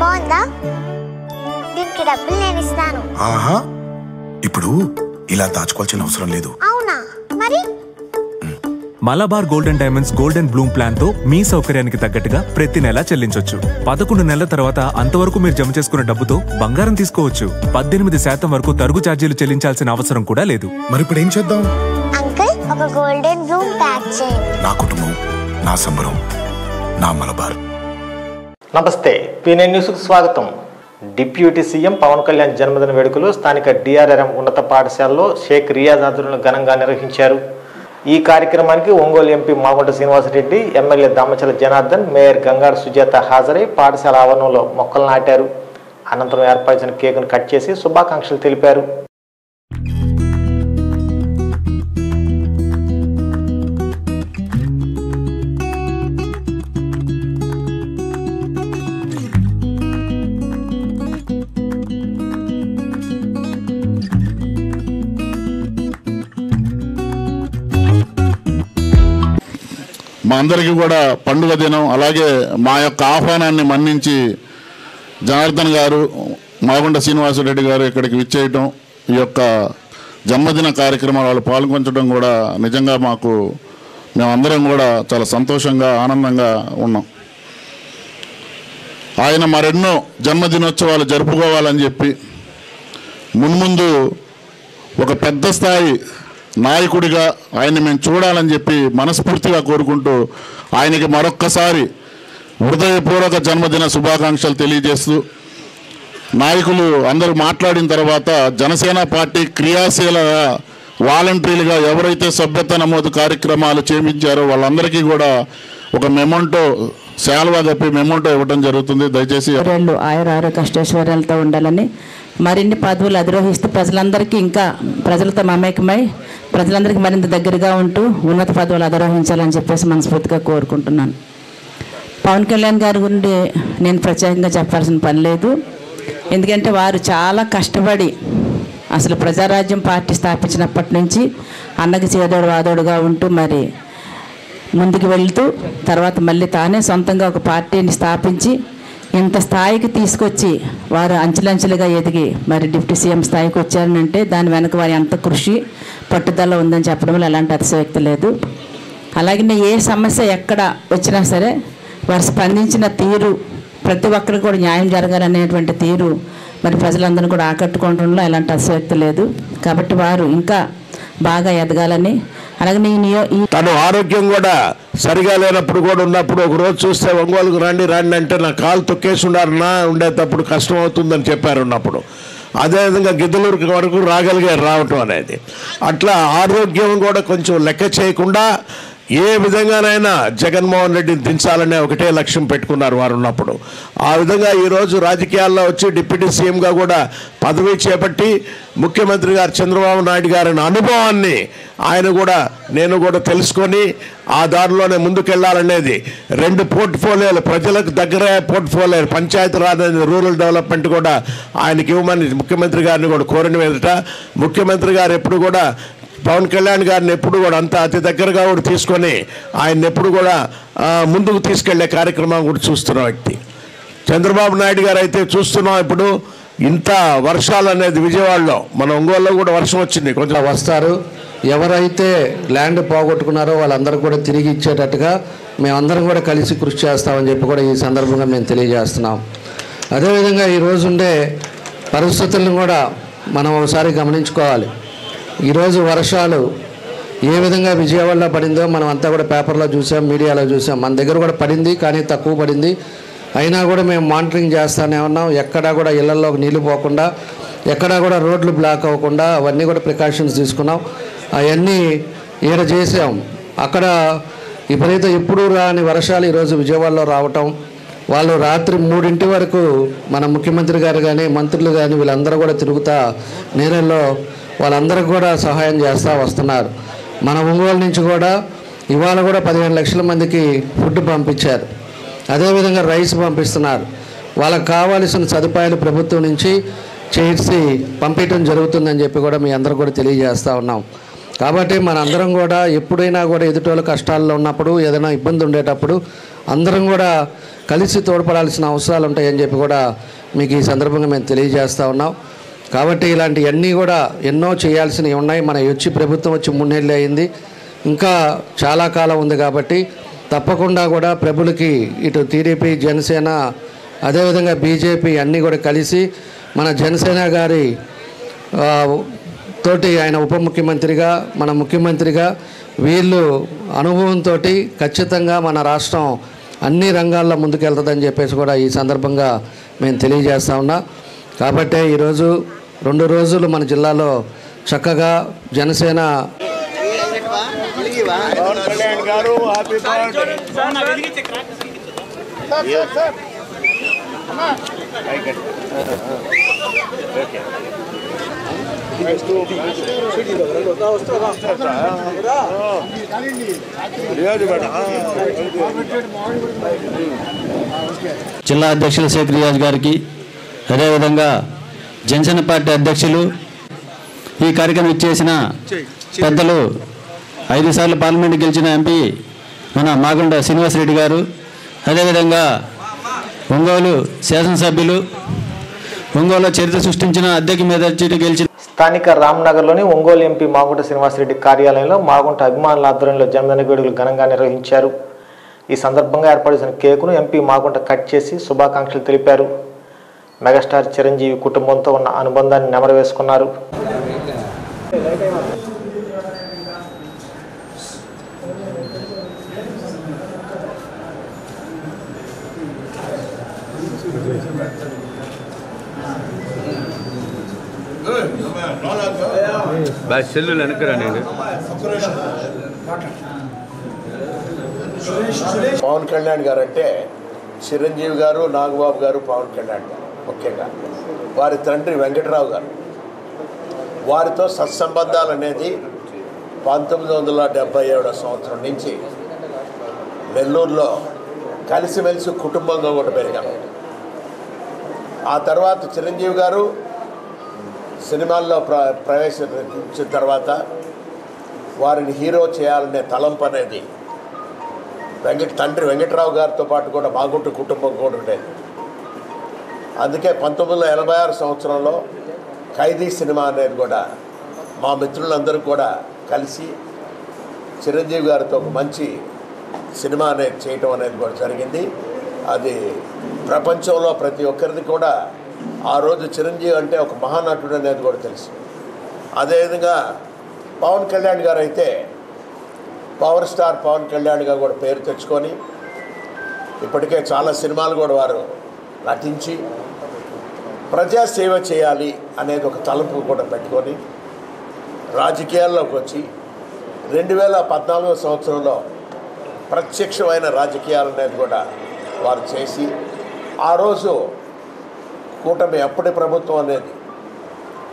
బాగుందా? దీనికి డబ్బులు నేను ఇస్తాను. ఆహా, ఇప్పుడు ఇలా దాచుకోవాల్సిన అవసరం లేదు. అవునా? మరి Malabar golden diamonds golden Bloom plan తో మీ సౌకర్యానికి తగ్గట్టుగా ప్రతి నెల చెల్లించొచ్చు. 11 నెలల తర్వాత అంతవరకు మీరు జమ చేసుకున్న డబ్బుతో బంగారం తీసుకోవచ్చు. 18% వరకు తరుగు ఛార్జీలు చెల్లించాల్సిన అవసరం కూడా లేదు. మరి ఇప్పుడు ఏం చేద్దాం? అంకుల్, ఒక గోల్డెన్ బ్లూమ్ ప్యాక్ చేయండి. నా కుటుంబం, నా సంబరం, నా మలబార్. నమస్తే, పీఎన్ఎన్ న్యూస్కు స్వాగతం. డిప్యూటీ సీఎం పవన్ కళ్యాణ్ జన్మదిన వేడుకలు స్థానిక డిఆర్ఆర్ఎం ఉన్నత పాఠశాలలో షేక్ రియాజ్ ఆధ్వర్యంలో ఘనంగా నిర్వహించారు. ఈ కార్యక్రమానికి Ongole MP Magunta Srinivasareddy, MLA Damacharla Janardhan, mayor Gangada Sujatha హాజరై పాఠశాల ఆవరణంలో మొక్కలు నాటారు. అనంతరం ఏర్పరిచిన కేకును కట్ చేసి శుభాకాంక్షలు తెలిపారు. మా అందరికీ కూడా పండుగ దినం. అలాగే మా యొక్క ఆహ్వానాన్ని మన్నించి జనార్దన్ గారు, మాగుంట శ్రీనివాసరెడ్డి గారు ఇక్కడికి విచ్చేయటం, ఈ యొక్క జన్మదిన కార్యక్రమాలు పాల్గొనడం కూడా నిజంగా మేమందరం కూడా చాలా సంతోషంగా ఆనందంగా ఉన్నాం. ఆయన మరెన్నో జన్మదినోత్సవాలు జరుపుకోవాలని చెప్పి మున్ముందు ఒక పెద్ద స్థాయి నాయకుడిగా ఆయన్ని మేము చూడాలని చెప్పి మనస్ఫూర్తిగా కోరుకుంటూ ఆయనకి మరొక్కసారి హృదయపూర్వక జన్మదిన శుభాకాంక్షలు తెలియజేస్తూ, నాయకులు అందరూ మాట్లాడిన తర్వాత జనసేన పార్టీ క్రియాశీల వాలంటీర్లుగా ఎవరైతే సభ్యత నమోదు కార్యక్రమాలు చేయించారో వాళ్ళందరికీ కూడా ఒక మెమోంటో శాల్వా కప్పి మెమోంటో ఇవ్వడం జరుగుతుంది. దయచేసి ఆయుర కష్టేశ్వర్యాలతో ఉండాలని, మరిన్ని పదవులు అధిరోహిస్తూ ప్రజలందరికీ ఇంకా ప్రజలతో మమేకమై ప్రజలందరికీ మరింత దగ్గరగా ఉంటూ ఉన్నత పదవులు అధిరోహించాలని చెప్పేసి మనస్ఫూర్తిగా కోరుకుంటున్నాను. పవన్ కళ్యాణ్ గారి గురించి నేను ప్రత్యేకంగా చెప్పాల్సిన పని లేదు. ఎందుకంటే వారు చాలా కష్టపడి అసలు ప్రజారాజ్యం పార్టీ స్థాపించినప్పటి నుంచి అన్నకి చేదోడు వాదోడుగా ఉంటూ మరి ముందుకు వెళ్తూ తర్వాత మళ్ళీ తానే సొంతంగా ఒక పార్టీని స్థాపించి ఇంత స్థాయికి తీసుకొచ్చి వారు అంచెలంచెలుగా ఎదిగి మరి డిప్యూటీ సీఎం స్థాయికి వచ్చారనంటే దాని వెనక వారి ఎంత కృషి పట్టుదల ఉందని చెప్పడంలో ఎలాంటి అతిశయోక్తి లేదు. అలాగే ఏ సమస్య ఎక్కడ వచ్చినా సరే వారు స్పందించిన తీరు, ప్రతి ఒక్కరికి కూడా న్యాయం జరగాలనేటువంటి తీరు మరి ప్రజలందరూ కూడా ఆకట్టుకోవడంలో ఎలాంటి అతిశయోక్తి లేదు. కాబట్టి వారు ఇంకా బాగా ఎదగాలని, అలాగే తను ఆరోగ్యం కూడా సరిగా లేనప్పుడు కూడా ఉన్నప్పుడు ఒకరోజు చూస్తే ఒంగోలుకు రండి అంటే నా కాలు తొక్కేసి ఉండేటప్పుడు కష్టం అవుతుందని చెప్పారు ఉన్నప్పుడు. అదేవిధంగా గిద్దలూరు వరకు రావటం అనేది, అట్లా ఆరోగ్యం కూడా కొంచెం లెక్క చేయకుండా ఏ విధంగానైనా జగన్మోహన్ రెడ్డిని దించాలనే ఒకటే లక్ష్యం పెట్టుకున్నారు వారు ఉన్నప్పుడు. ఆ విధంగా ఈరోజు రాజకీయాల్లో వచ్చి డిప్యూటీ సీఎంగా కూడా పదవి చేపట్టి ముఖ్యమంత్రి గారు చంద్రబాబు నాయుడు గారి అనుభవాన్ని నేను కూడా తెలుసుకొని ఆ దారిలోనే ముందుకెళ్లాలనేది 2 పోర్ట్ఫోలియోలు ప్రజలకు దగ్గర పోర్ట్ఫోలియో పంచాయతీరాజ్ రూరల్ డెవలప్మెంట్ కూడా ఆయనకి ఇవ్వమని ముఖ్యమంత్రి గారిని కూడా కోరిన మీదట ముఖ్యమంత్రి గారు ఎప్పుడు కూడా పవన్ కళ్యాణ్ గారిని ఎప్పుడు కూడా అంత అతి దగ్గరగా కూడా తీసుకొని ఆయన ఎప్పుడు కూడా ముందుకు తీసుకెళ్లే కార్యక్రమం కూడా చూస్తున్న వ్యక్తి. చంద్రబాబు నాయుడు గారు అయితే చూస్తున్నాం ఇప్పుడు ఇంత వర్షాలు అనేది విజయవాడలో, మన ఒంగోలులో కూడా వర్షం వచ్చింది, కొంచెం వస్తారు. ఎవరైతే ల్యాండ్ పోగొట్టుకున్నారో వాళ్ళందరూ కూడా తిరిగి ఇచ్చేటట్టుగా మేమందరం కూడా కలిసి కృషి చేస్తామని చెప్పి కూడా ఈ సందర్భంగా మేము తెలియజేస్తున్నాం. అదేవిధంగా ఈరోజు ఉండే పరిస్థితులను కూడా మనం ఒకసారి గమనించుకోవాలి. ఈరోజు వర్షాలు ఏ విధంగా విజయవాడలో పడిందో మనం అంతా కూడా పేపర్లో చూసాం, మీడియాలో చూసాం. మన దగ్గర కూడా పడింది, కానీ తక్కువ పడింది. అయినా కూడా మేము మానిటరింగ్ చేస్తూనే ఉన్నాం. ఎక్కడా కూడా ఇళ్లలోకి నీళ్లు పోకుండా, ఎక్కడా కూడా రోడ్లు బ్లాక్ అవ్వకుండా అవన్నీ కూడా ప్రికాషన్స్ తీసుకున్నాం. అవన్నీ ఈడ చేసాం. అక్కడ విపరీతం ఎప్పుడూ రాని వర్షాలు ఈరోజు విజయవాడలో రావటం, వాళ్ళు రాత్రి 3 వరకు మన ముఖ్యమంత్రి గారు కానీ మంత్రులు కానీ వీళ్ళందరూ కూడా తిరుగుతా నీళ్ళల్లో వాళ్ళందరికీ కూడా సహాయం చేస్తూ వస్తున్నారు. మన ఒంగోలు నుంచి కూడా ఇవాళ కూడా 15 లక్షల మందికి ఫుడ్ పంపించారు. అదేవిధంగా రైస్ పంపిస్తున్నారు. వాళ్ళకు కావాల్సిన సదుపాయాలు ప్రభుత్వం నుంచి చేసి పంపించడం జరుగుతుందని చెప్పి కూడా మీ అందరూ కూడా తెలియజేస్తూ ఉన్నాం. కాబట్టి మనందరం కూడా ఎప్పుడైనా కూడా ఎదుటోళ్ళ కష్టాల్లో ఉన్నప్పుడు, ఏదైనా ఇబ్బంది ఉండేటప్పుడు అందరం కూడా కలిసి తోడ్పడాల్సిన అవసరాలు ఉంటాయని చెప్పి కూడా మీకు ఈ సందర్భంగా మేము తెలియజేస్తూ ఉన్నాం. కాబట్టి ఇలాంటివన్నీ కూడా ఎన్నో చేయాల్సినవి ఉన్నాయి. మన వచ్చి ప్రభుత్వం వచ్చి 3 నెలలు అయింది, ఇంకా చాలా కాలం ఉంది. కాబట్టి తప్పకుండా కూడా ప్రభులకి ఇటు టీడీపీ, జనసేన, అదేవిధంగా బీజేపీ అన్నీ కూడా కలిసి మన జనసేన గారి తోటి ఆయన ఉప ముఖ్యమంత్రిగా, మన ముఖ్యమంత్రిగా వీళ్ళు అనుభవంతో ఖచ్చితంగా మన రాష్ట్రం అన్ని రంగాల్లో ముందుకెళ్తుందని చెప్పేసి కూడా ఈ సందర్భంగా మేము తెలియజేస్తా ఉన్నా. కాబట్టి ఈరోజు 2 రోజులు మన జిల్లాలో చక్కగా జనసేన జిల్లా అధ్యక్షులు షేక్ రియాజ్ గారికి, అదేవిధంగా జనసేన పార్టీ అధ్యక్షులు, ఈ కార్యక్రమం ఇచ్చేసిన పెద్దలు 5 సార్లు పార్లమెంట్ గెలిచిన ఎంపీ మన మాగుంట శ్రీనివాసరెడ్డి గారు, అదేవిధంగా ఒంగోలు శాసనసభ్యులు, ఒంగోలు చరిత్ర సృష్టించిన అద్దెకి మీద గెలిచిన స్థానిక రామ్నగర్లోని ఒంగోలు ఎంపీ మాగుంట శ్రీనివాసరెడ్డి కార్యాలయంలో మాగుంట అభిమానుల ఆధ్వర్యంలో జన్మదిన వేడుకలు ఘనంగా నిర్వహించారు. ఈ సందర్భంగా ఏర్పాటు చేసిన కేకును ఎంపీ మాగుంట కట్ చేసి శుభాకాంక్షలు తెలిపారు. మెగాస్టార్ చిరంజీవి కుటుంబంతో ఉన్న అనుబంధాన్ని నెమరవేసుకున్నారు. సెల్లులు వెనకరానండి. పవన్ కళ్యాణ్ గారు అంటే చిరంజీవి గారు, నాగబాబు గారు, పవన్ కళ్యాణ్ గారు ముఖ్యంగా వారి తండ్రి వెంకటరావు గారు, వారితో సత్సంబంధాలు అనేది 1977 సంవత్సరం నుంచి నెల్లూరులో కలిసిమెలిసి కుటుంబంగా కూడా పెరిగాము. ఆ తర్వాత చిరంజీవి గారు సినిమాల్లో ప్రవేశించిన తర్వాత వారిని హీరో చేయాలనే తలంపు అనేది తండ్రి వెంకటరావు గారితో పాటు కూడా మాగుంట కుటుంబం కూడా ఉండేది. అందుకే 1986 సంవత్సరంలో ఖైదీ సినిమా అనేది కూడా మా మిత్రులందరూ కూడా కలిసి చిరంజీవి గారితో ఒక మంచి సినిమా అనేది చేయటం అనేది కూడా జరిగింది. అది ప్రపంచంలో ప్రతి ఒక్కరిది కూడా ఆ రోజు చిరంజీవి అంటే ఒక మహానటుడు అనేది కూడా తెలుసు. అదేవిధంగా పవన్ కళ్యాణ్ గారు అయితే పవర్ స్టార్ పవన్ కళ్యాణ్గా కూడా పేరు తెచ్చుకొని ఇప్పటికే చాలా సినిమాలు కూడా వారు నటించి ప్రజాసేవ చేయాలి అనేది ఒక తలంపు కూడా పెట్టుకొని రాజకీయాల్లోకి వచ్చి 2014 సంవత్సరంలో ప్రత్యక్షమైన రాజకీయాలు అనేది కూడా వారు చేసి ఆ రోజు కూటమి అప్పటి ప్రభుత్వం అనేది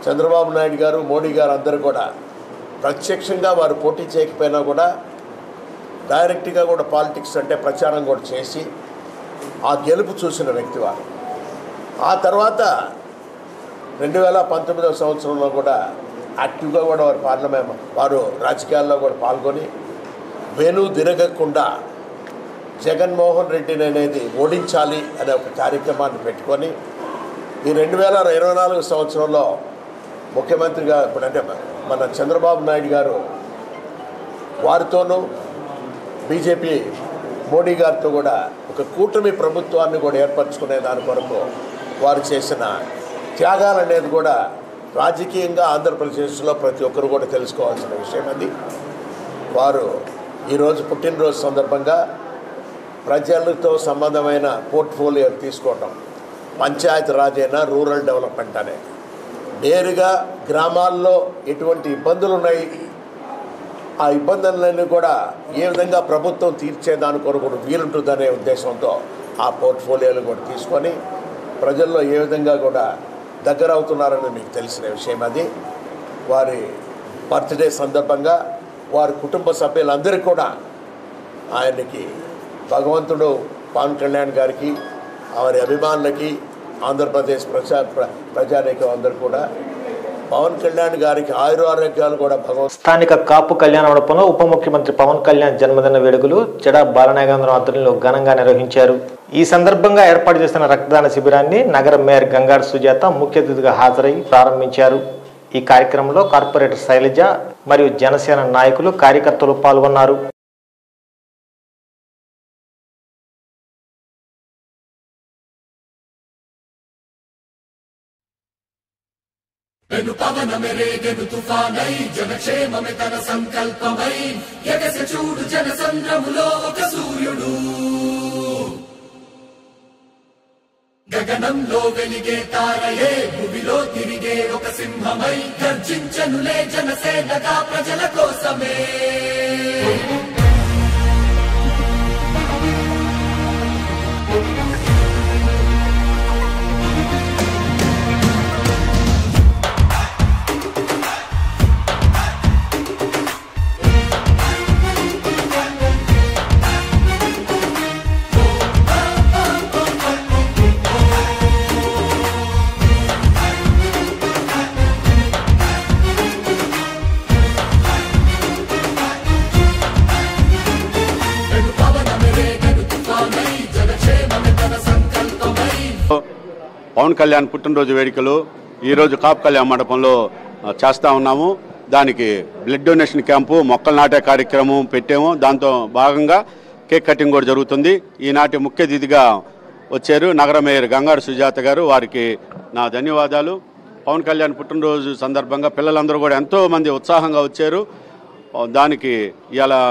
చంద్రబాబు నాయుడు గారు, మోడీ గారు అందరూ కూడా ప్రత్యక్షంగా వారు పోటీ చేయకపోయినా కూడా డైరెక్ట్గా కూడా పాలిటిక్స్ అంటే ప్రచారం కూడా చేసి ఆ గెలుపు చూసిన వ్యక్తి వారు. ఆ తర్వాత 2019 సంవత్సరంలో కూడా యాక్టివ్గా కూడా వారు రాజకీయాల్లో కూడా పాల్గొని వెను తిరగకుండా జగన్మోహన్ రెడ్డిని అనేది ఓడించాలి అనే ఒక కార్యక్రమాన్ని పెట్టుకొని ఈ 2024 సంవత్సరంలో ముఖ్యమంత్రిగా ఇప్పుడంటే మన చంద్రబాబు నాయుడు గారు వారితోనూ బీజేపీ మోడీ గారితో కూడా ఒక కూటమి ప్రభుత్వాన్ని కూడా ఏర్పరచుకునే దాని కొరకు వారు చేసిన త్యాగాలు అనేది కూడా రాజకీయంగా ఆంధ్రప్రదేశ్లో ప్రతి ఒక్కరు కూడా తెలుసుకోవాల్సిన విషయం. అది వారు ఈరోజు పుట్టినరోజు సందర్భంగా ప్రజలతో సంబంధమైన పోర్ట్ఫోలియో తీసుకోవటం, పంచాయతీ రాజ్ అయినా రూరల్ డెవలప్మెంట్ అనే నేరుగా గ్రామాల్లో ఎటువంటి ఇబ్బందులు ఉన్నాయి ఆ ఇబ్బందులన్నీ కూడా ఏ విధంగా ప్రభుత్వం తీర్చేదాని కొరకు వీలుంటుందనే ఉద్దేశంతో ఆ పోర్ట్ఫోలియోలు కూడా తీసుకొని ప్రజల్లో ఏ విధంగా కూడా దగ్గర అవుతున్నారని మీకు తెలిసిన విషయం. అది వారి బర్త్డే సందర్భంగా వారి కుటుంబ సభ్యులందరికీ కూడా ఆయనకి భగవంతుడు పవన్ కళ్యాణ్ గారికి, వారి అభిమానులకి, ఆంధ్రప్రదేశ్ ప్రజానీకం అందరూ కూడా పవన్ కళ్యాణ్ గారికి ఆయురారోగ్యాలు కూడా స్థానిక కాపు కళ్యాణ మండపంలో ఉప ముఖ్యమంత్రి పవన్ కళ్యాణ్ జన్మదిన వేడుకలు జడా బాలనాగేంద్రం ఆధ్వర్యంలో ఘనంగా నిర్వహించారు. ఈ సందర్భంగా ఏర్పాటు చేసిన రక్తదాన శిబిరాన్ని నగర మేయర్ గంగాడు సుజాత ముఖ్య అతిథిగా హాజరై ప్రారంభించారు. ఈ కార్యక్రమంలో కార్పొరేటర్ శైలజ మరియు జనసేన నాయకులు కార్యకర్తలు పాల్గొన్నారు. గగనంలో వెలిగే తారయే భూమిలో తిరిగే ఒక సింహమై గర్జించనులే జనసేనగా ప్రజల కోసమే. పవన్ కళ్యాణ్ పుట్టినరోజు వేడుకలు ఈరోజు కాపు కళ్యాణ మండపంలో చేస్తూ ఉన్నాము. దానికి బ్లడ్ డొనేషన్ క్యాంపు, మొక్కలు నాటే కార్యక్రమం పెట్టాము. దాంతో భాగంగా కేక్ కటింగ్ కూడా జరుగుతుంది. ఈనాటి ముఖ్య అతిథిగా వచ్చారు నగర మేయర్ గంగాడు సుజాత గారు. వారికి నా ధన్యవాదాలు. పవన్ కళ్యాణ్ పుట్టినరోజు సందర్భంగా పిల్లలందరూ కూడా ఎంతోమంది ఉత్సాహంగా వచ్చారు. దానికి ఇలా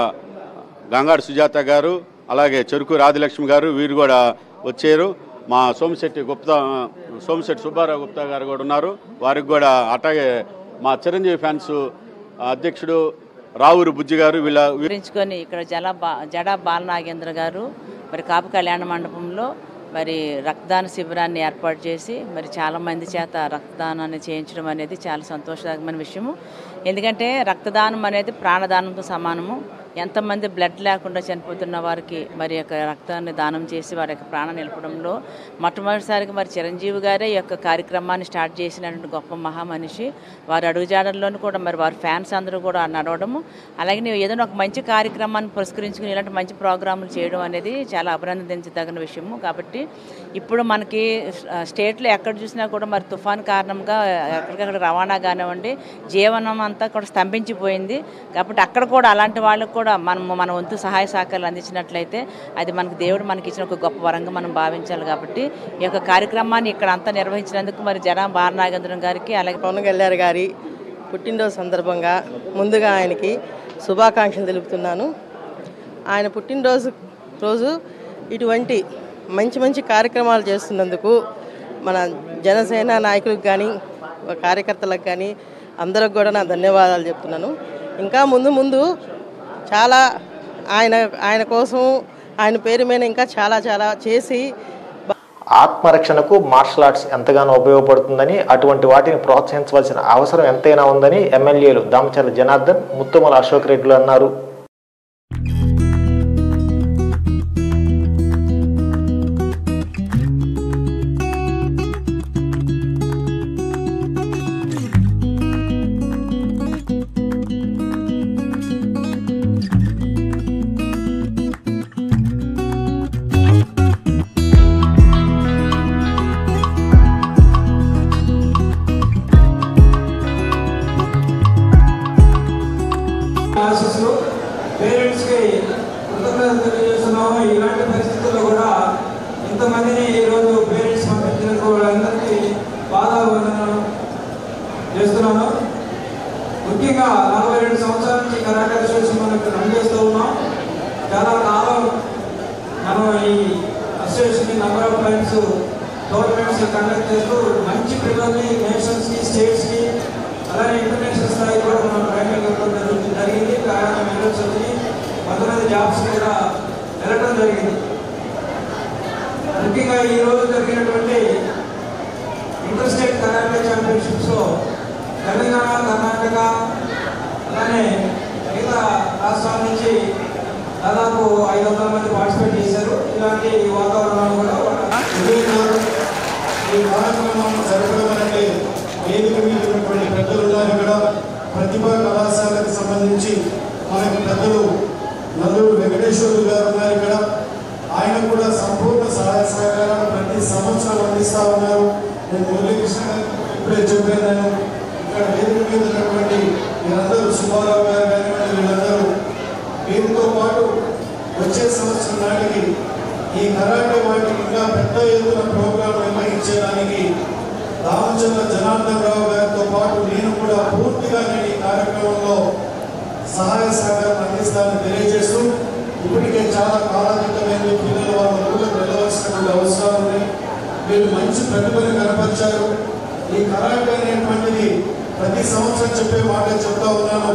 గంగాడు సుజాత గారు, అలాగే చెరుకు రాజలక్ష్మి గారు వీరు కూడా వచ్చారు. మా సోమిశెట్టి సుబ్బారావు గుప్తా గారు కూడా ఉన్నారు. వారికి కూడా అట్లాగే మా చిరంజీవి ఫ్యాన్స్ అధ్యక్షుడు రావూరు బుజ్జి గారు వీళ్ళ గురించుకొని ఇక్కడ జడా బాలనాగేంద్ర గారు మరి కాపు కళ్యాణ మండపంలో మరి రక్తదాన శిబిరాన్ని ఏర్పాటు చేసి మరి చాలామంది చేత రక్తదానాన్ని చేయించడం అనేది చాలా సంతోషదాయకమైన విషయము. ఎందుకంటే రక్తదానం అనేది ప్రాణదానంతో సమానము. ఎంతమంది బ్లడ్ లేకుండా చనిపోతున్న వారికి మరి యొక్క రక్తాన్ని దానం చేసి వారి యొక్క ప్రాణం నిలపడంలో మొట్టమొదటిసారిగా మరి చిరంజీవి గారే ఈ యొక్క కార్యక్రమాన్ని స్టార్ట్ చేసినటువంటి గొప్ప మహామనిషి. వారి అడుగుజాడల్లోనూ కూడా మరి వారి ఫ్యాన్స్ అందరూ కూడా నడవడము, అలాగే నువ్వు ఏదైనా ఒక మంచి కార్యక్రమాన్ని పురస్కరించుకుని ఇలాంటి మంచి ప్రోగ్రాములు చేయడం అనేది చాలా అభినందించదగిన విషయము. కాబట్టి ఇప్పుడు మనకి స్టేట్లో ఎక్కడ చూసినా కూడా మరి తుఫాన్ కారణంగా ఎక్కడికక్కడ రవాణా కానివ్వండి, జీవనం అంతా కూడా స్తంభించిపోయింది. కాబట్టి అక్కడ కూడా అలాంటి వాళ్ళకు కూడా మన వంతు సహాయ సహకారాలు అందించినట్లయితే అది మనకు దేవుడు మనకి ఇచ్చిన ఒక గొప్ప వరంగా మనం భావించాలి. కాబట్టి ఈ యొక్క కార్యక్రమాన్ని ఇక్కడ అంతా నిర్వహించినందుకు మరి జడా బాలనాగేంద్రం గారికి, అలాగే పవన్ కళ్యాణ్ గారి పుట్టినరోజు సందర్భంగా ముందుగా ఆయనకి శుభాకాంక్షలు తెలుపుతున్నాను. ఆయన పుట్టినరోజు ఇటువంటి మంచి మంచి కార్యక్రమాలు చేస్తున్నందుకు మన జనసేన నాయకులకు కానీ కార్యకర్తలకు కానీ అందరికి కూడా నా ధన్యవాదాలు చెప్తున్నాను. ఇంకా ముందు చాలా ఆయన కోసం ఆయన పేరు మీద ఇంకా చాలా చేసి ఆత్మరక్షణకు మార్షల్ ఆర్ట్స్ ఎంతగానో ఉపయోగపడుతుందని, అటువంటి వాటిని ప్రోత్సహించవలసిన అవసరం ఎంతైనా ఉందని ఎమ్మెల్యేలు దామచర్ల జనార్దన్, ముత్తుమల అశోక్ రెడ్డిలు అన్నారు. పేరెంట్స్కి కృతజ్ఞతలు తెలియజేస్తున్నాము. ఇలాంటి పరిస్థితుల్లో కూడా ఇంతమందిని ఈరోజు పేరెంట్స్ పంపించినందుకు వాళ్ళందరికీ బాధావందనాలు చేస్తున్నాను. ముఖ్యంగా 42 సంవత్సరాల నుంచి కరాటే అసోసియేషన్ మనం ఇక్కడ రన్ చేస్తూ ఉన్నాం. చాలా కాలం మనం ఈ association number of times tournaments conduct చేస్తూ మంచి పిల్లల్ని నేషన్స్కి, స్టేట్స్కి, అలాగే ఇంటర్నేషనల్ స్థాయి కూడా మనం ట్రైనింగ్ ఇవ్వడం జరిగింది. కారణం మెడల్స్ వచ్చి కొంతమంది జాబ్స్ కూడా వెళ్ళడం జరిగింది. ముఖ్యంగా ఈరోజు జరిగినటువంటి ఇంటర్ స్టేట్ కరాటే ఛాంపియన్షిప్స్లో తెలంగాణ, కర్ణాటక అలానే మిగతా రాష్ట్రాల నుంచి దాదాపు 500 మంది పార్టిసిపేట్ చేశారు. ఇలాంటి వాతావరణాలు కూడా ఈ కార్యక్రమం జరగడం అనేది వేదిక మీద ఉన్నటువంటి ప్రతిభా కళాశాలకు సంబంధించి మనకు పెద్దలు నల్లూరు వెంకటేశ్వర్లు గారు ఉన్నారు ఇక్కడ. ఆయన కూడా సంపూర్ణ సహాయ సహకారాలు ప్రతి సంవత్సరం అందిస్తూ ఉన్నారు. నేను మురళీకృష్ణ గారు ఇప్పుడే చెప్పాను. ఇక్కడ వేదిక మీద ఉన్నటువంటి వీరందరూ సుబ్బారావు గారు కానివ్వండి, వీళ్ళందరూ వీరితో పాటు వచ్చే సంవత్సరం నాటికి ఈ కరాటే వాటికి ఇంకా పెద్ద ఎత్తున ప్రోగ్రాం నిర్వహించడానికి రామచంద్ర జనార్దన్ రావు గారితో పాటు నేను కూడా పూర్తిగా నేను ఈ కార్యక్రమంలో సహాయ సహకారం అందిస్తానని తెలియజేస్తూ, ఇప్పటికే చాలా కాలాతీతమైన పిల్లలు వాళ్ళ ఊళ్ళకు వెళ్ళవలసినటువంటి అవసరం ఉంది. వీళ్ళు మంచి ప్రతిభను కనపరిచారు. ఈ కరాటే అనేటువంటిది ప్రతి సంవత్సరం చెప్పే మాట చెప్తా ఉన్నాను.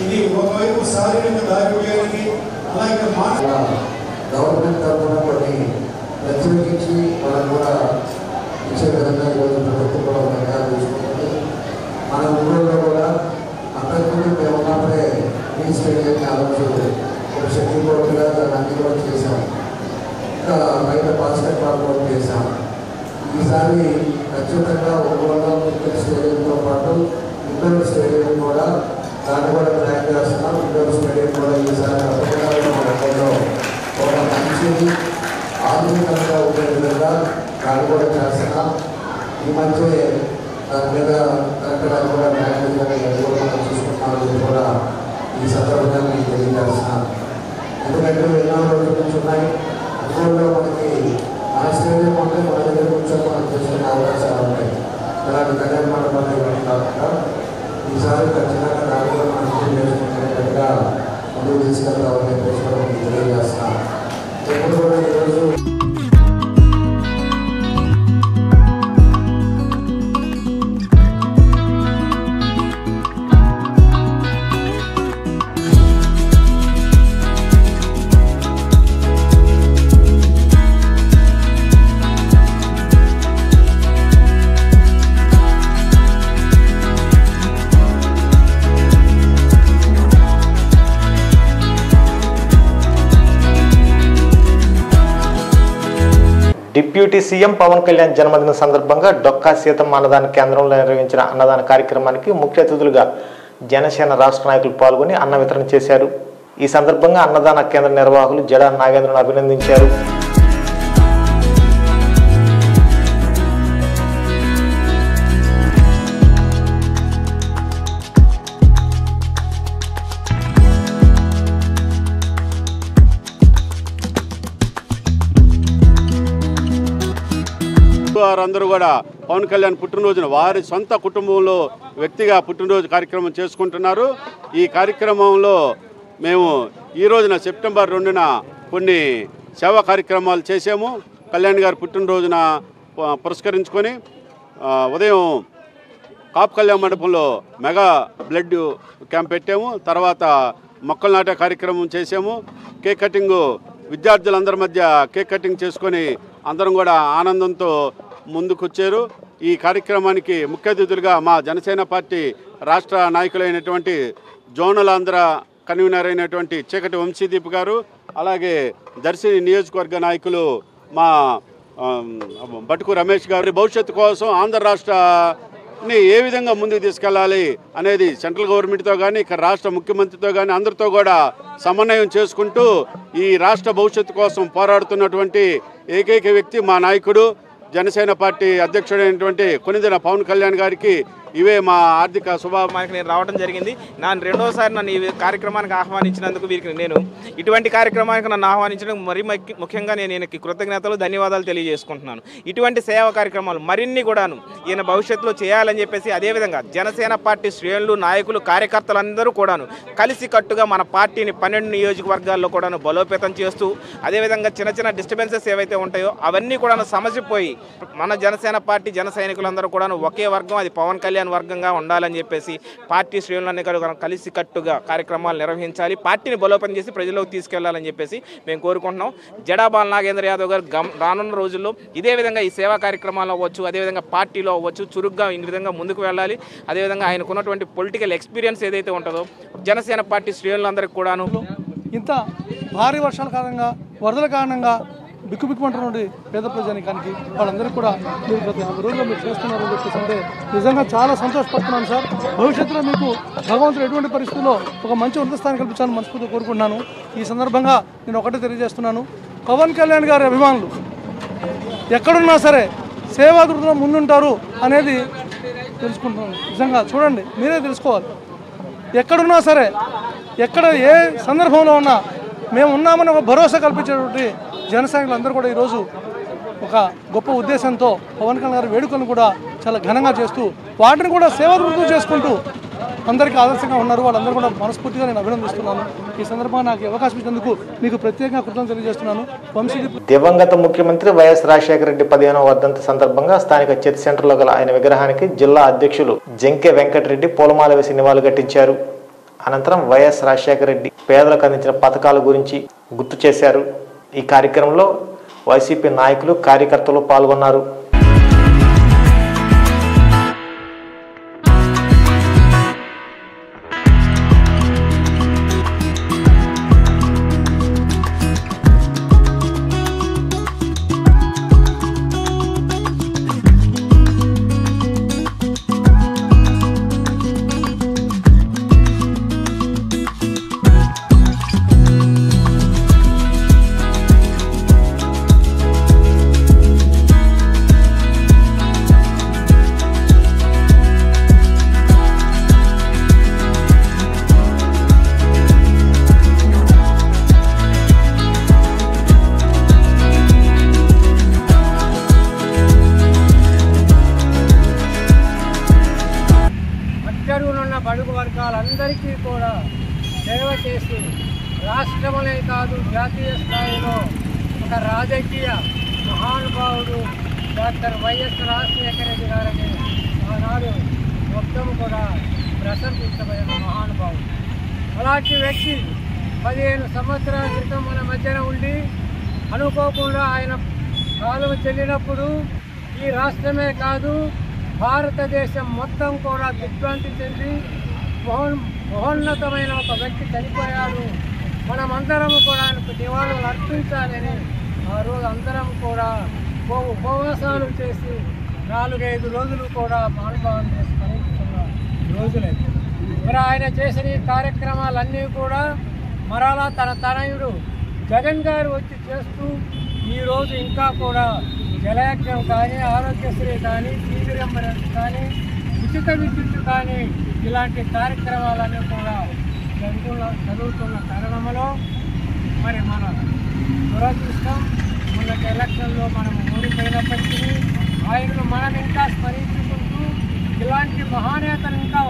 ఇది ఒకవైపు శారీరక దారిద్ర్యానికి అలాగే గవర్నమెంట్ తరఫున కొన్ని ప్రత్యేకించి మనం కూడా ఇచ్చే విధంగా ఈరోజు ప్రభుత్వం కూడా నిర్ణయాలు తీసుకుంటుంది. మన ఊళ్ళో కూడా అంతకుముందు మేము ఉన్నప్పుడే ఈ స్టేడియంని ఆలోచన ఒక షటిల్ కోర్టుగా దాన్ని అన్ని కూడా చేశాం. ఇంకా బయట బాస్కెట్బాల్ కూడా చేశాం. ఈసారి ఖచ్చితంగా ఒక్కొక్క క్రికెట్ స్టేడియంతో పాటు ఇండోర్ స్టేడియం కూడా దాన్ని కూడా ప్లాన్ చేస్తున్నాం. ఇండోర్ స్టేడియం కూడా ఈసారి తప్పకుండా ఒక మంచిది ఆధునికంగా ఉండే విధంగా దాన్ని కూడా చేస్తున్నాం. ఈ మధ్య దాని మీద కరెక్ట్గా కూడా ప్లాన్ చూసుకుంటున్నాం కూడా ఈ సందర్భంగా మీకు తెలియజేస్తున్నాను. ఎందుకంటే ఎన్నో రోజుల నుంచి ఉన్నాయి. అందులో మనకి మన స్టేడియం ఉంటే మన దగ్గర కూర్చొని మనం చేసుకునే అవకాశాలు ఉంటాయి. ఇలాంటి కళ్యాణ మండపాలు ఇవన్నీ కాకుండా ఈసారి ఖచ్చితంగా దాన్ని కూడా మనం పూర్తి చేసుకునేటట్టుగా ముందుకు తీసుకెళ్తామని చెప్పేసి కూడా మీకు తెలియజేస్తున్నాను. ఎప్పుడు కూడా ఈరోజు డిప్యూటీ సీఎం పవన్ కళ్యాణ్ జన్మదిన సందర్భంగా డొక్కా సీతమ్మ అన్నదాన కేంద్రంలో నిర్వహించిన అన్నదాన కార్యక్రమానికి ముఖ్య అతిథులుగా జనసేన రాష్ట్ర నాయకులు పాల్గొని అన్న వితరణ చేశారు. ఈ సందర్భంగా అన్నదాన కేంద్ర నిర్వాహకులు జడా నాగేంద్రను అభినందించారు. వారందరూ కూడా పవన్ కళ్యాణ్ పుట్టినరోజున వారి సొంత కుటుంబంలో వ్యక్తిగా పుట్టినరోజు కార్యక్రమం చేసుకుంటున్నారు. ఈ కార్యక్రమంలో మేము ఈ రోజున సెప్టెంబర్ 2న కొన్ని సేవా కార్యక్రమాలు చేసాము. కళ్యాణ్ గారి పుట్టినరోజున పురస్కరించుకొని ఉదయం కాపు కళ్యాణ మండపంలో మెగా బ్లడ్ క్యాంప్ పెట్టాము. తర్వాత మొక్కలు నాటే కార్యక్రమం చేసాము. కేక్ కటింగు విద్యార్థులందరి మధ్య కేక్ కటింగ్ చేసుకొని అందరం కూడా ఆనందంతో ముందుకొచ్చారు. ఈ కార్యక్రమానికి ముఖ్య అతిథులుగా మా జనసేన పార్టీ రాష్ట్ర నాయకులైనటువంటి జోనల్ ఆంధ్ర కన్వీనర్ అయినటువంటి చీకటి వంశీదీప్ గారు, అలాగే దర్శి నియోజకవర్గ నాయకులు మా బటుకు రమేష్ గారు భవిష్యత్తు కోసం ఆంధ్ర రాష్ట్రాన్ని ఏ విధంగా ముందుకు తీసుకెళ్లాలి అనేది సెంట్రల్ గవర్నమెంట్తో కానీ ఇక్కడ రాష్ట్ర ముఖ్యమంత్రితో కానీ అందరితో కూడా సమన్వయం చేసుకుంటూ ఈ రాష్ట్ర భవిష్యత్తు కోసం పోరాడుతున్నటువంటి ఏకైక వ్యక్తి మా నాయకుడు జనసేన పార్టీ అధ్యక్షుడైనటువంటి కొనిదెల పవన్ కళ్యాణ్ గారికి ఇవే మా ఆర్థిక శుభాకాంక్షలు. నేను రావడం జరిగింది. రెండోసారి నన్ను ఈ కార్యక్రమానికి ఆహ్వానించినందుకు వీరికి నేను ఇటువంటి కార్యక్రమానికి నన్ను ఆహ్వానించడం మరీ ముఖ్యంగా నేను ఈయనకి కృతజ్ఞతలు ధన్యవాదాలు తెలియజేసుకుంటున్నాను. ఇటువంటి సేవా కార్యక్రమాలు మరిన్ని కూడాను ఈయన భవిష్యత్తులో చేయాలని చెప్పేసి, అదేవిధంగా జనసేన పార్టీ శ్రేణులు నాయకులు కార్యకర్తలందరూ కూడాను కలిసి కట్టుగా మన పార్టీని 12 నియోజకవర్గాల్లో కూడాను బలోపేతం చేస్తూ, అదేవిధంగా చిన్న చిన్న డిస్టర్బెన్సెస్ ఏవైతే ఉంటాయో అవన్నీ కూడాను సమసిపోయి మన జనసేన పార్టీ జన సైనికులందరూ కూడాను ఒకే వర్గం, అది పవన్ కళ్యాణ్ వర్గంగా ఉండాలని చెప్పేసి పార్టీ శ్రేణులన్నీ కలిసి కట్టుగా కార్యక్రమాలు నిర్వహించాలి, పార్టీని బలోపేతం చేసి ప్రజల్లోకి తీసుకెళ్లాలని చెప్పేసి మేము కోరుకుంటున్నాం. జడా నాగేంద్ర యాదవ్ గారు రానున్న రోజుల్లో ఇదే విధంగా ఈ సేవా కార్యక్రమాలు అవ్వచ్చు, అదేవిధంగా పార్టీలో అవ్వచ్చు చురుగ్గా ఈ విధంగా ముందుకు వెళ్ళాలి. అదేవిధంగా ఆయనకున్నటువంటి పొలిటికల్ ఎక్స్పీరియన్స్ ఏదైతే ఉంటుందో జనసేన పార్టీ శ్రేణులందరికీ కూడాను ఇంత భారీ వర్షాల కారణంగా వరదల కారణంగా బిక్కుబిక్కుమంటున్నటువంటి పేద ప్రజానికానికి వాళ్ళందరికీ కూడా మీరు గత 50 రోజుల్లో మీరు చేస్తున్నారని చెప్పేసి అంటే నిజంగా చాలా సంతోషపడుతున్నాను సార్. భవిష్యత్తులో మీకు భగవంతుడు ఎటువంటి పరిస్థితుల్లో ఒక మంచి ఉన్నత స్థానం కల్పించాలని మనస్ఫూర్తిగా కోరుకుంటున్నాను. ఈ సందర్భంగా నేను ఒకటే తెలియజేస్తున్నాను, పవన్ కళ్యాణ్ గారి అభిమానులు ఎక్కడున్నా సరే సేవాదృతిలో ముందుంటారు అనేది తెలుసుకుంటున్నాను. నిజంగా చూడండి, మీరే తెలుసుకోవాలి. ఎక్కడున్నా సరే, ఎక్కడ ఏ సందర్భంలో ఉన్నా మేము ఉన్నామని ఒక భరోసా కల్పించేటువంటి జనసైనికులు అందరూ కూడా ఈరోజు ఒక గొప్ప ఉద్దేశంతో పవన్ కళ్యాణ్ గారి వేడుకలను కూడా చాలా ఘనంగా చేస్తూ వాటిని కూడా సేవాదృతితో చేసుకుంటూ అందరికీ ఆదర్శంగా ఉన్నారు. వాళ్ళందరూ కూడా మనస్ఫూర్తిగా నేను అభినందిస్తున్నాను. ఈ సందర్భంగా నాకు అవకాశం ఇచ్చినందుకు మీకు ప్రత్యేకంగా కృతజ్ఞతలు తెలియజేస్తున్నాను. దివంగత ముఖ్యమంత్రి వైఎస్ రాజశేఖర రెడ్డి 15వ వర్ధంతి సందర్భంగా స్థానిక చర్చ్ సెంటర్లో గల ఆయన విగ్రహానికి జిల్లా అధ్యక్షులు జంకే వెంకటరెడ్డి పూలమాల వేసి నివాళులర్పించారు. అనంతరం వైఎస్ రాజశేఖర రెడ్డి పేదలకు అందించిన పథకాల గురించి గుర్తు చేశారు. ఈ కార్యక్రమంలో వైసీపీ నాయకులు, కార్యకర్తలు పాల్గొన్నారు. బడుగు వర్గాలందరికీ కూడా సేవ చేసి రాష్ట్రములే కాదు జాతీయ స్థాయిలో ఒక రాజకీయ మహానుభావుడు డాక్టర్ వైఎస్ రాజశేఖర రెడ్డి గారిని ఆనాడు మొత్తం కూడా ప్రశంసించబడిన మహానుభావుడు. అలాంటి వ్యక్తి 15 సంవత్సరాల క్రితం మన మధ్యన ఉండి అనుకోకుండా ఆయన కాలం చెల్లినప్పుడు ఈ రాష్ట్రమే కాదు భారతదేశం మొత్తం కూడా దిగ్భ్రాంతి చెంది మహోన్నతమైన ఒక వ్యక్తి చనిపోయాడు, మనమందరము కూడా ఆయనకు నివాళులు అర్పించాలని ఆ రోజు అందరం కూడా ఉపవాసాలు చేసి 4-5 రోజులు కూడా మహానుభావుని స్మరించుకున్న రోజులే. మరి ఆయన చేసిన ఈ కార్యక్రమాలన్నీ కూడా మరలా తన తనయుడు జగన్ గారు వచ్చి చేస్తూ ఈరోజు ఇంకా కూడా జలయజ్ఞం కానీ, ఆరోగ్యశ్రీ కానీ, టీవీ రియంబర్స్మెంట్ కానీ, ఉచిత విద్యుత్ కానీ ఇలాంటి కార్యక్రమాలన్నీ కూడా జరుగుతున్న తరుణంలో మరి మన దురదృష్టం మొన్నటి ఎలక్షన్లో మనం ఓడిపోయినప్పటికీ ఆయనను మనం ఇంకా స్మరించుకుంటూ ఇలాంటి మహానేతలు ఇంకా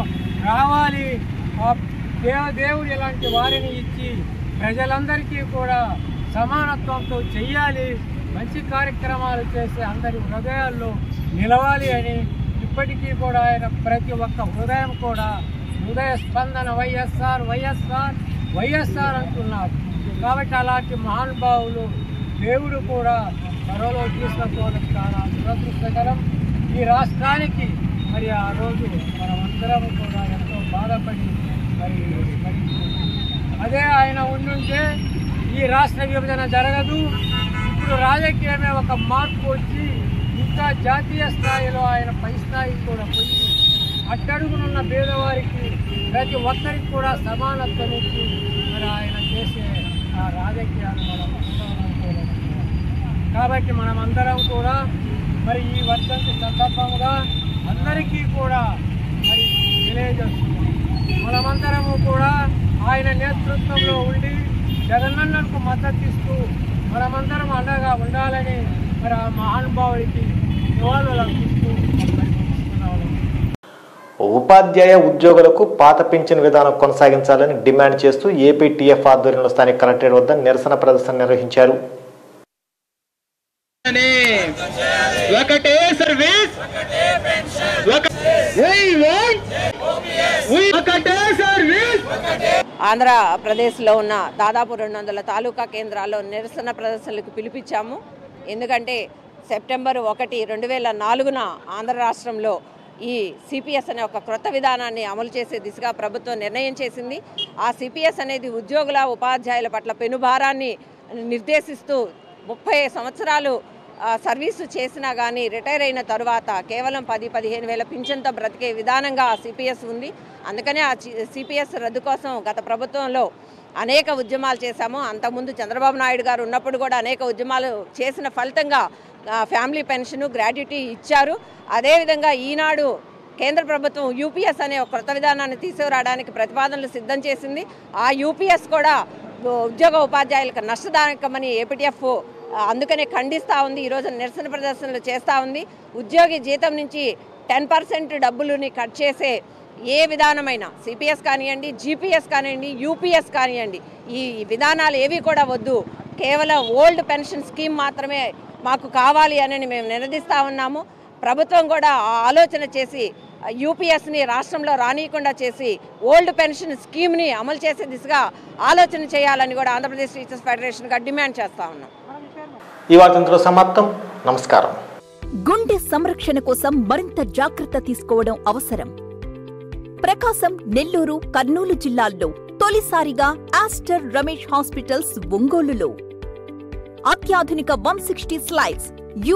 రావాలి, దేవుడు ఇలాంటి వారిని ఇచ్చి ప్రజలందరికీ కూడా సమానత్వంతో చెయ్యాలి, మంచి కార్యక్రమాలు చేసి అందరి హృదయాల్లో నిలవాలి అని ఇప్పటికీ కూడా ఆయన ప్రతి ఒక్క హృదయం కూడా హృదయ స్పందన వైఎస్ఆర్ వైఎస్ఆర్ వైఎస్ఆర్ అంటున్నారు. కాబట్టి అలాంటి మహానుభావులు దేవుడు కూడా త్వరలో తీసుకపోవడం చాలా దురదృష్టకరం. ఈ రాష్ట్రానికి మరి ఆ రోజు మనమందరం కూడా ఎంతో బాధపడి మరి అదే ఆయన ఉండుంటే ఈ రాష్ట్ర విభజన జరగదు. ఇప్పుడు రాజకీయమే ఒక మార్పు వచ్చి ఇంకా జాతీయ స్థాయిలో ఆయన పై స్థాయికి కూడా పోయి అట్టడుగునున్న పేదవారికి ప్రతి ఒక్కరికి కూడా సమానత్వం ఇచ్చి మరి ఆయన చేసే ఆ రాజకీయాలు మనం అనుకోలేదు. కాబట్టి మనమందరం కూడా మరి ఈ వర్ధంతి సందర్భంగా అందరికీ కూడా మరి తెలియజేస్తున్నాం. మనమందరము కూడా ఆయన నేతృత్వంలో ఉండి జగనన్నకు మద్దతు ఇస్తూ మనమందరం అండగా ఉండాలని మరి ఆ మహానుభావుడికి నివాళులు అర్పిస్తూ ఉపాధ్యాయ ఉద్యోగులకు పాత పింఛన్ విధానం కొనసాగించాలని డిమాండ్ చేస్తూ ఏపీటీఎఫ్ ఆధ్వర్యంలో స్థానిక కలెక్టరేట్ వద్ద నిరసన ప్రదర్శన నిర్వహించారు. ఒకటే సర్వీస్ ఒకటే సర్వీస్. ఆంధ్రప్రదేశ్లో ఉన్న దాదాపు 200 తాలూకా కేంద్రాల్లో నిరసన ప్రదర్శనలకు పిలిపించాము. ఎందుకంటే సెప్టెంబర్ 1, 2004 ఆంధ్ర రాష్ట్రంలో ఈ సిపిఎస్ అనే ఒక క్రొత్త విధానాన్ని అమలు చేసే దిశగా ప్రభుత్వం నిర్ణయం చేసింది. ఆ సిపిఎస్ అనేది ఉద్యోగుల ఉపాధ్యాయుల పట్ల పెనుభారాన్ని నిర్దేశిస్తూ 30 సంవత్సరాలు సర్వీసు చేసినా కానీ రిటైర్ అయిన తరువాత కేవలం 10-15 వేల పింఛన్తో బ్రతికే విధానంగా సిపిఎస్ ఉంది. అందుకనే ఆ సిపిఎస్ రద్దు కోసం గత ప్రభుత్వంలో అనేక ఉద్యమాలు చేశాము. అంతకుముందు చంద్రబాబు నాయుడు గారు ఉన్నప్పుడు కూడా అనేక ఉద్యమాలు చేసిన ఫలితంగా ఫ్యామిలీ పెన్షన్, గ్రాట్యుటీ ఇచ్చారు. అదేవిధంగా ఈనాడు కేంద్ర ప్రభుత్వం యూపీఎస్ అనే ఒక కొత్త విధానాన్ని తీసుకురావడానికి ప్రతిపాదనలు సిద్ధం చేసింది. ఆ యూపీఎస్ కూడా ఉద్యోగ ఉపాధ్యాయులకు నష్టదాయకమని ఏపీటీఎఫ్ అందుకనే ఖండిస్తూ ఉంది. ఈరోజు నిరసన ప్రదర్శనలు చేస్తూ ఉంది. ఉద్యోగి జీతం నుంచి 10% డబ్బులని కట్ చేసే ఏ విధానమైనా సిపిఎస్ కానివ్వండి, జీపీఎస్ కానివ్వండి, యూపీఎస్ కానివ్వండి, ఈ విధానాలు ఏవి కూడా వద్దు. కేవలం ఓల్డ్ పెన్షన్ స్కీమ్ మాత్రమే మాకు కావాలి అని మేము నినదిస్తూ ఉన్నాము. ప్రభుత్వం కూడా ఆలోచన చేసి యూపీఎస్ని రాష్ట్రంలో రానియకుండా చేసి ఓల్డ్ పెన్షన్ స్కీమ్ని అమలు చేసే దిశగా ఆలోచన చేయాలని కూడా ఆంధ్రప్రదేశ్ టీచర్స్ ఫెడరేషన్గా డిమాండ్ చేస్తూ ఉన్నాం. ఈ వార్తతో సమాప్తం. నమస్కారం. గుండె సంరక్షణ కోసం మరింత జాగ్రత్త తీసుకోవడం అవసరం. ప్రకాశం, నెల్లూరు, కర్నూలు జిల్లాల్లో తొలిసారిగా ఆస్టర్ రమేష్ హాస్పిటల్స్ ఒంగోలులో అత్యాధునిక 160 స్లైడ్స్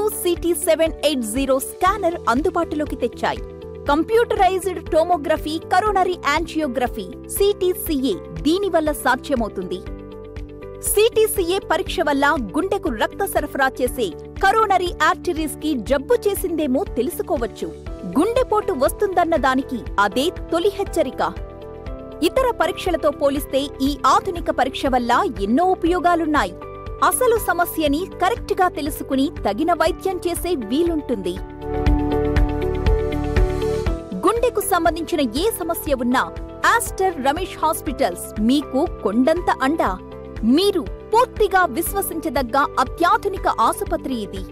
UCT 780 స్కానర్ అందుబాటులోకి తెచ్చాయి. Computerised tomography, coronary angiography, CTCA దీనివల్ల సాధ్యమవుతుంది. CTCA పరీక్ష వల్ల గుండెకు రక్త సరఫరా చేసే కరోనరీ ఆర్టరీస్ కి జబ్బు చేసిందేమో తెలుసుకోవచ్చు. గుండెపోటు వస్తుందన్న దానికి అదే తొలి హెచ్చరిక. ఇతర పరీక్షలతో పోలిస్తే ఈ ఆధునిక పరీక్ష వల్ల ఎన్నో ఉపయోగాలున్నాయి. అసలు సమస్యని కరెక్ట్గా తెలుసుకుని తగిన వైద్యం చేసే వీలుంటుంది. గుండెకు సంబంధించిన ఏ సమస్య ఉన్నా ఆస్టర్ రమేష్ హాస్పిటల్స్ మీకు కొండంత అండ. మీరు పూర్తిగా విశ్వసించదగ్గ అత్యాధునిక ఆసుపత్రి ఇది.